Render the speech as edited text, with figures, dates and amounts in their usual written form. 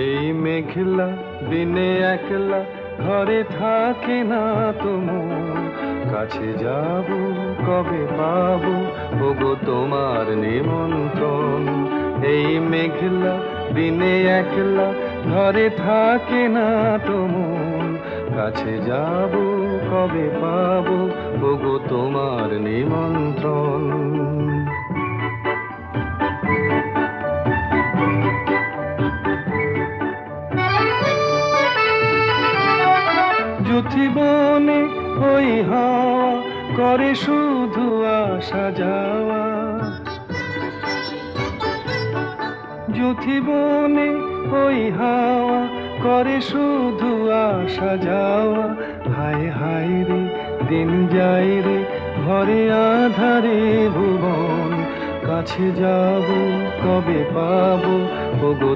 এই মেঘলা দিনে একলা ঘরে থাকে না তোমার, কাছে যাব কবে পাবো ওগো তোমার নিমন্ত্রণ। এই মেঘলা দিনে একলা ঘরে থাকে না তোমার, কাছে যাব কবে পাবো ওগো তোমার নিমন্ত্রণ। যুথিবনে ওই হাওয়া করে শুধু আসা যাওয়া, যুথিবনে ওই হাওয়া করে শুধু আসা যাওয়া। হায় হায় রে দিন যায় রে ঘরে আধারে ভুবন, কাছে যাব কবে পাবো ওগো